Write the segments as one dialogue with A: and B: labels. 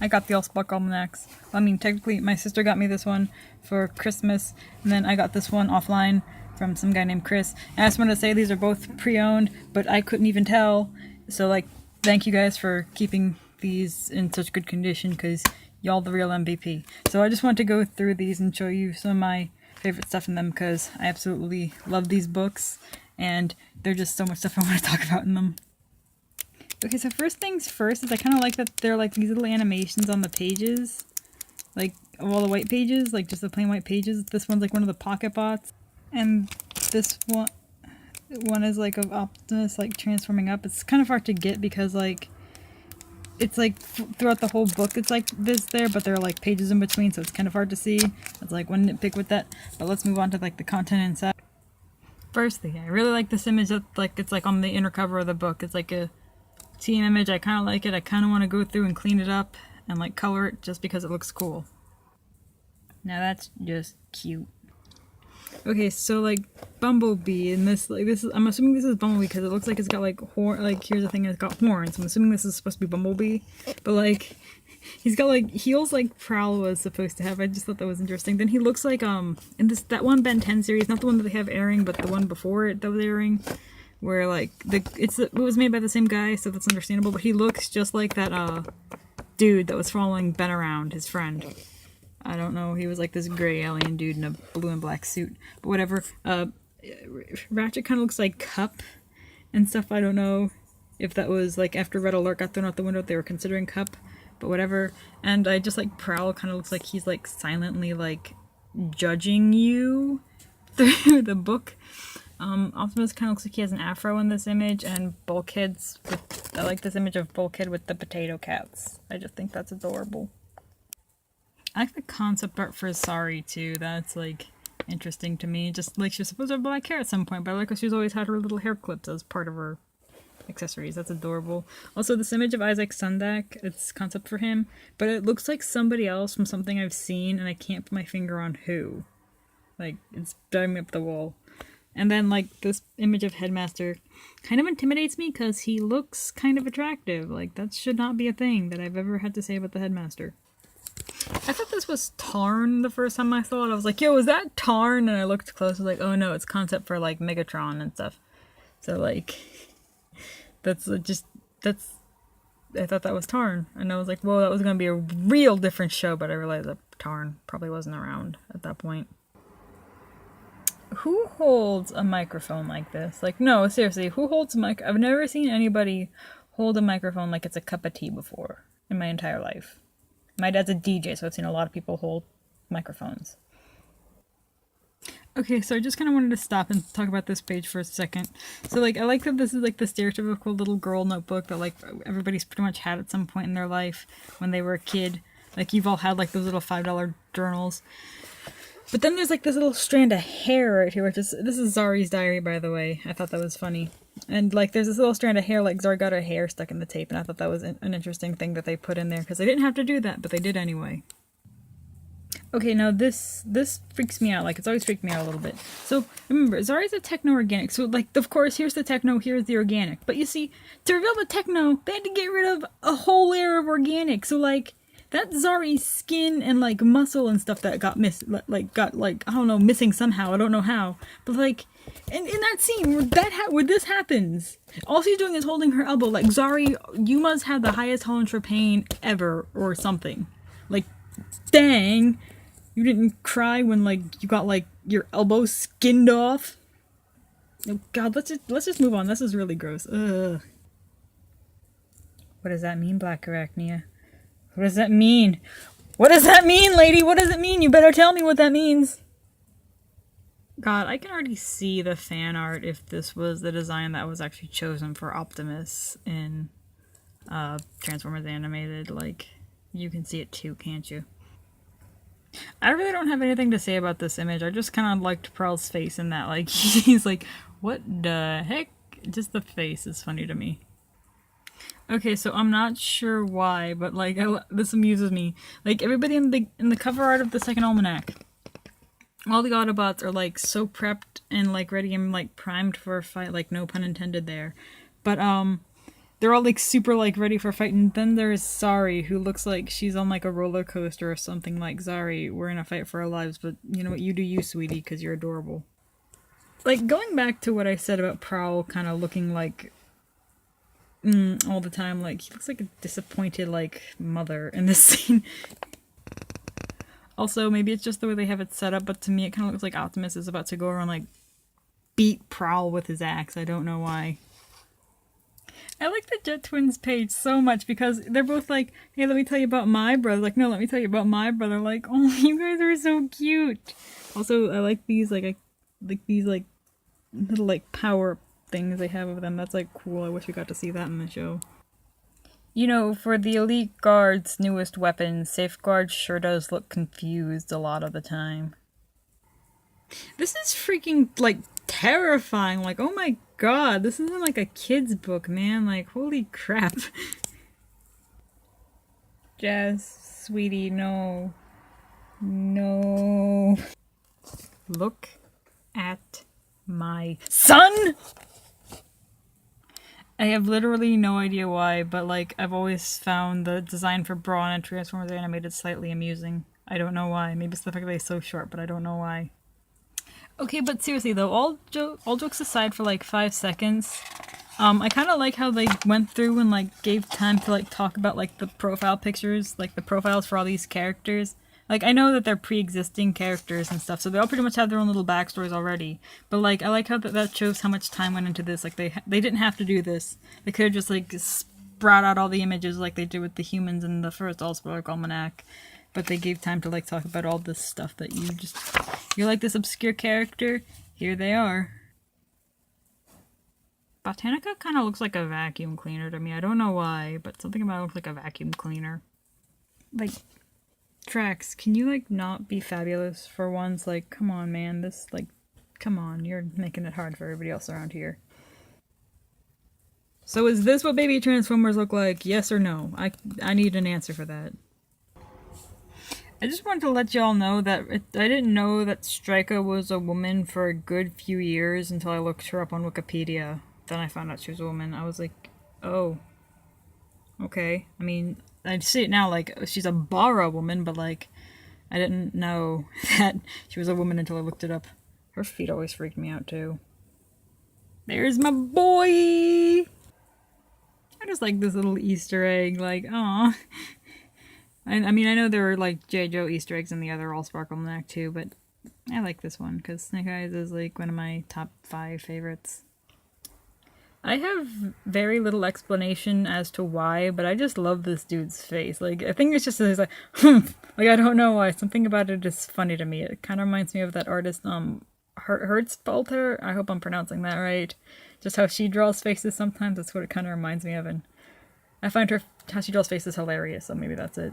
A: I got the allspark almanacs. I mean, technically, my sister got me this one for Christmas, and then I got this one offline from some guy named Chris. And I just wanted to say these are both pre-owned, but I couldn't even tell. So, like, thank you guys for keeping these in such good condition, because y'all the real MVP. So I just want to go through these and show you some of my favorite stuff in them, because I absolutely love these books, and there's just so much stuff I want to talk about in them. Okay, so first things first is I kind of like that they're like these little animations on the pages, like of all the white pages, like just the plain white pages. This one's like one of the pocket bots, and this one is like of Optimus like transforming up. It's kind of hard to get because like it's like throughout the whole book it's like this there, but there are like pages in between, so it's kind of hard to see. It's like one nitpick with that, but let's move on to like the content inside. Firstly, I really like this image that like it's like on the inner cover of the book. It's like a team image. I kind of like it. I kind of want to go through and clean it up and like color it just because it looks cool. Now that's just cute. Okay, so like Bumblebee and this is I'm assuming this is Bumblebee because it looks like it's got like like here's the thing, it's got horns. I'm assuming this is supposed to be Bumblebee, but like he's got like heels like Prowl was supposed to have. I just thought that was interesting. Then he looks like in that one Ben 10 series, not the one that they have airing, but the one before it that was airing, where like it was made by the same guy, so that's understandable, but he looks just like that dude that was following Ben around, his friend. I don't know, he was like this gray alien dude in a blue and black suit, but whatever. Ratchet kind of looks like Cup and stuff. I don't know if that was like after Red Alert got thrown out the window they were considering Cup, but whatever. And I just like Prowl kind of looks like he's like silently like judging you through the book. Optimus kind of looks like he has an afro in this image, and I like this image of Bulkhead with the potato cats. I just think that's adorable. I like the concept art for Sari too. That's like interesting to me. Just like she was supposed to have black hair at some point, but I like how she's always had her little hair clips as part of her accessories. That's adorable. Also, this image of Isaac Sundak, it's concept for him, but it looks like somebody else from something I've seen, and I can't put my finger on who. Like, it's driving me up the wall. And then, like, this image of Headmaster kind of intimidates me because he looks kind of attractive. Like, that should not be a thing that I've ever had to say about the Headmaster. I thought this was Tarn the first time I saw it. I was like, yo, is that Tarn? And I looked close, I was like, oh no, it's concept for, like, Megatron and stuff. So, like, I thought that was Tarn. And I was like, whoa, that was going to be a real different show, but I realized that Tarn probably wasn't around at that point. Who holds a microphone like this? Like, no, seriously, who holds a mic? I've never seen anybody hold a microphone like it's a cup of tea before in my entire life. My dad's a DJ, so I've seen a lot of people hold microphones. Okay, so I just kind of wanted to stop and talk about this page for a second. So, like, I like that this is, like, the stereotypical little girl notebook that, like, everybody's pretty much had at some point in their life when they were a kid. Like, you've all had, like, those little $5 journals. But then there's, like, this little strand of hair right here, this is Zari's diary, by the way. I thought that was funny. And, like, there's this little strand of hair, like, Zari got her hair stuck in the tape, and I thought that was an interesting thing that they put in there, because they didn't have to do that, but they did anyway. Okay, now this freaks me out, like, it's always freaked me out a little bit. So, remember, Zari's a techno-organic, so, like, of course, here's the techno, here's the organic. But you see, to reveal the techno, they had to get rid of a whole layer of organic, so, like, that's Zari's skin and, like, muscle and stuff that got I don't know, missing somehow. I don't know how. But, like, in that scene where this happens, all she's doing is holding her elbow. Like, Zari, you must have the highest tolerance for pain ever or something. Like, dang. You didn't cry when, like, you got, like, your elbow skinned off? Oh, God, let's just move on. This is really gross. Ugh. What does that mean, Black Arachnia? What does that mean? What does that mean, lady? What does it mean? You better tell me what that means. God, I can already see the fan art if this was the design that was actually chosen for Optimus in Transformers Animated. Like, you can see it too, can't you? I really don't have anything to say about this image. I just kind of liked Prowl's face in that. Like, he's like, what the heck? Just the face is funny to me. Okay, so I'm not sure why, but like this amuses me. Like everybody in the cover art of the second almanac, all the Autobots are like so prepped and like ready and like primed for a fight. Like no pun intended there, but they're all like super like ready for a fight, and then there's Sari, who looks like she's on like a roller coaster or something. Like, Sari, we're in a fight for our lives, but you know what, you do you, sweetie, because you're adorable. Like, going back to what I said about Prowl kind of looking like all the time, like, he looks like a disappointed like mother in this scene. Also, maybe it's just the way they have it set up, but to me it kind of looks like Optimus is about to go around like beat Prowl with his axe. I don't know why. I like the Jet Twins page so much because they're both like, hey, let me tell you about my brother. Like, no, let me tell you about my brother. Like, oh, you guys are so cute. Also, I like these, like, these, like, little, like, power things they have of them. That's, like, cool. I wish we got to see that in the show. You know, for the Elite Guard's newest weapon, Safeguard sure does look confused a lot of the time. This is freaking, like, terrifying. Like, oh my god, this isn't like a kid's book, man. Like, holy crap. Jazz, sweetie, no. No. Look at my son! I have literally no idea why, but like, I've always found the design for Brawn and Transformers Animated slightly amusing. I don't know why. Maybe it's the fact that he's so short, but I don't know why. Okay, but seriously though, all jokes aside for like 5 seconds, I kind of like how they went through and like gave time to like talk about like the profile pictures, like the profiles for all these characters. Like, I know that they're pre-existing characters and stuff, so they all pretty much have their own little backstories already. But like, I like how that shows how much time went into this. Like, they didn't have to do this. They could have just like brought out all the images like they did with the humans in the first allspark almanac. But they gave time to like talk about all this stuff that you're like this obscure character. Here they are. Botanica kind of looks like a vacuum cleaner to me. I don't know why, but something about it looks like a vacuum cleaner. Like, Trax, can you like not be fabulous for once? Like, come on, man. This, like, come on. You're making it hard for everybody else around here. So is this what baby Transformers look like? Yes or no? I need an answer for that. I just wanted to let y'all know that I didn't know that Strika was a woman for a good few years until I looked her up on Wikipedia. Then I found out she was a woman. I was like, oh, okay. I mean, I see it now, like, she's a Bara woman, but like, I didn't know that she was a woman until I looked it up. Her feet always freaked me out too. There's my boy! I just like this little Easter egg, like, aw. I mean, I know there were, like, J. Joe Easter eggs in the other allspark almanac too, but I like this one, because Snake Eyes is, like, one of my top 5 favorites. I have very little explanation as to why, but I just love this dude's face. Like, I think it's just, he's like, like, I don't know why. Something about it is funny to me. It kind of reminds me of that artist, Hertzbalter? I hope I'm pronouncing that right. Just how she draws faces sometimes, that's what it kind of reminds me of, and I find how she draws faces hilarious, so maybe that's it.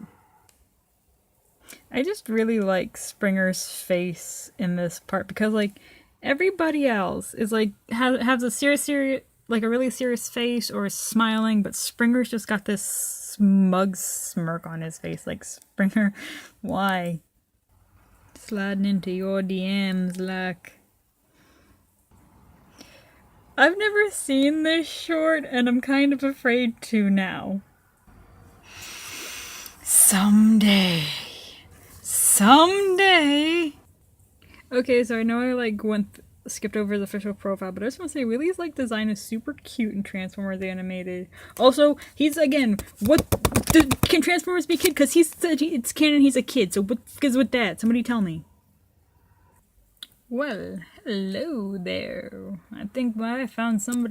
A: I just really like Springer's face in this part because, like, everybody else is like has a serious like a really serious face or is smiling, but Springer's just got this smug smirk on his face. Like, Springer, why? Sliding into your DMs, like. I've never seen this short, and I'm kind of afraid to now. Someday. Okay, so I know I like skipped over the official profile, but I just want to say Willie's like design is super cute in Transformers Animated. Also, he's again, can Transformers be a kid? Because it's canon he's a kid. So what is with that? Somebody tell me. Well, hello there. I think I found somebody.